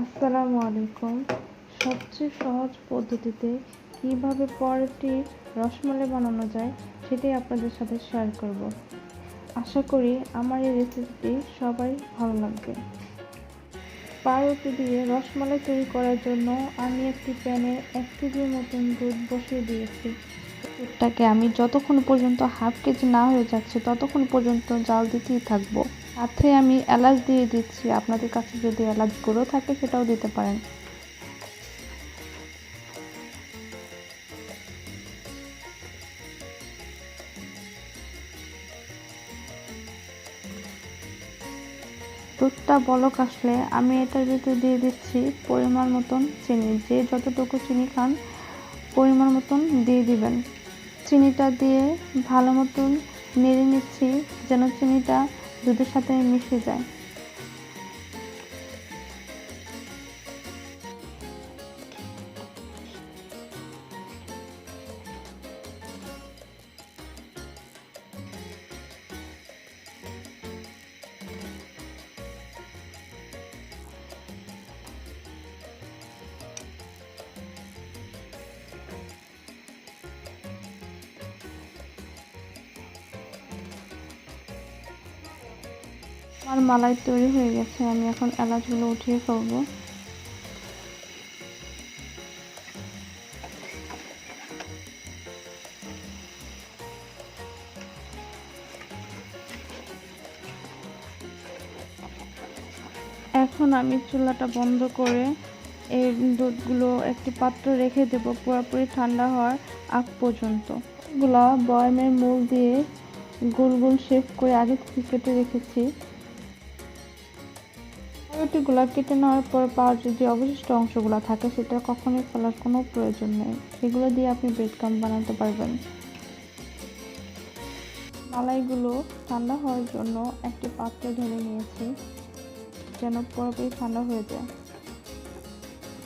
আসসালামু আলাইকুম। সবচেয়ে সহজ পদ্ধতিতে কিভাবে পরোটি রসমালাই বানানো যায় সেটাই আপনাদের সাথে শেয়ার করব। আশা করি আমার এই রেসিপিটি সবাই ভালো লাগবে। পাউরুটি দিয়ে রসমালাই তৈরি করার জন্য আমি একটি প্যানে 1 কেজির মতন দুধ বসিয়ে দিয়েছি। দুধটাকে আমি যতক্ষণ পর্যন্ত হাফ কেজি না হয়ে যাচ্ছে ততক্ষণ পর্যন্ত জাল দিতেই থাকবো। সাথে আমি এলাচ দিয়ে দিচ্ছি, আপনাদের কাছে যদি এলাচ গুঁড়ো থাকে সেটাও দিতে পারেন। দুধটা বলক আসলে আমি এটার ভিতরে দিয়ে দিচ্ছি পরিমাণ মতন চিনি। যে যতটুকু চিনি খান পরিমাণ মতন দিয়ে দিবেন। চিনিটা দিয়ে ভালো মতন নেড়ে নিচ্ছি যেন চিনিটা দুধের সাথে মিশে যায়। আমার মালাই তৈরি হয়ে গেছে, আমি এখন এলাচগুলো উঠিয়ে ফেলবো। এখন আমি চুলাটা বন্ধ করে এই দুধগুলো একটি পাত্র রেখে দেব পুরোপুরি ঠান্ডা হওয়ার আগ পর্যন্ত। এগুলো বয়ামের মূল দিয়ে গোল গোল শেপ করে আগে থেকে কেটে রেখেছি। পাউরুটিগুলো কেটে নেওয়ার পর পাউরুটির যে অবশিষ্ট অংশগুলো থাকে সেটা কখনোই ফেলার কোনো প্রয়োজন নেই। এগুলো দিয়ে আপনি ব্রেড ক্রাম্ব বানাতে পারবেন। মালাইগুলো ঠান্ডা হওয়ার জন্য একটি পাত্রে ঢেলে নিয়েছি যেন পুরোপুরি ঠান্ডা হয়ে যায়।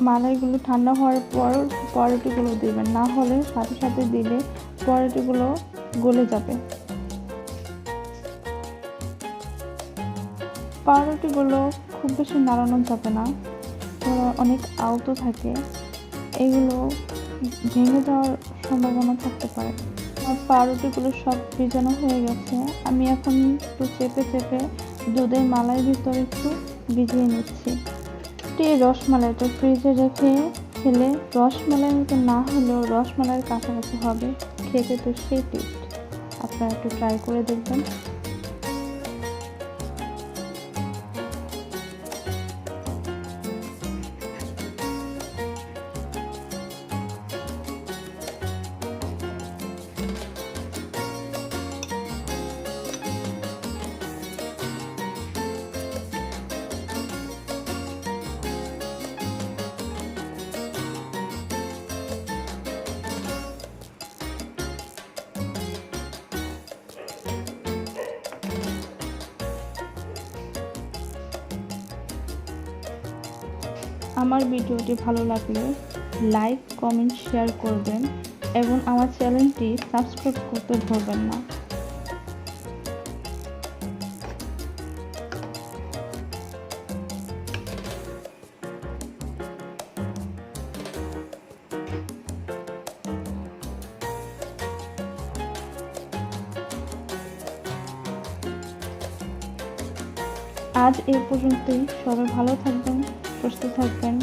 মালাইগুলো ঠান্ডা হওয়ার পর পাউরুটিগুলো দিবেন, না হলে সাথে সাথে দিলে পাউরুটিগুলো গলে যাবে। পাউরুটিগুলো খুব বেশি নাড়ানো যাবে না, অনেক আলতো থাকে, এগুলো ভেঙে যাওয়ার সম্ভাবনা থাকতে পারে। আমার পাউরুটিগুলো সব ভিজানো হয়ে গেছে, আমি এখন একটু চেপে চেপে দুধের মালাই ভিতরে একটু ভিজিয়ে নিচ্ছি। রসমালাইটা ফ্রিজে রেখে খেলে রসমালাইয়ের মতো না হলেও রসমালাইয়ের কাছাকাছি হবে, খেতে তো সেই টেস্ট। আপনারা একটু ট্রাই করে দেখবেন। আমার ভিডিওটি ভালো লাগলে লাইক, কমেন্ট, শেয়ার করবেন এবং আমার চ্যানেলটি সাবস্ক্রাইব করতে ভুলবেন না। আজ এই পর্যন্তই। সবাই ভালো থাকবেন, সুস্থ থাকবেন,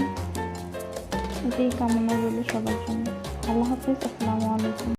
এটাই কামনা রইল সবার জন্য। আল্লাহ হাফেজ। আসসালামু আলাইকুম।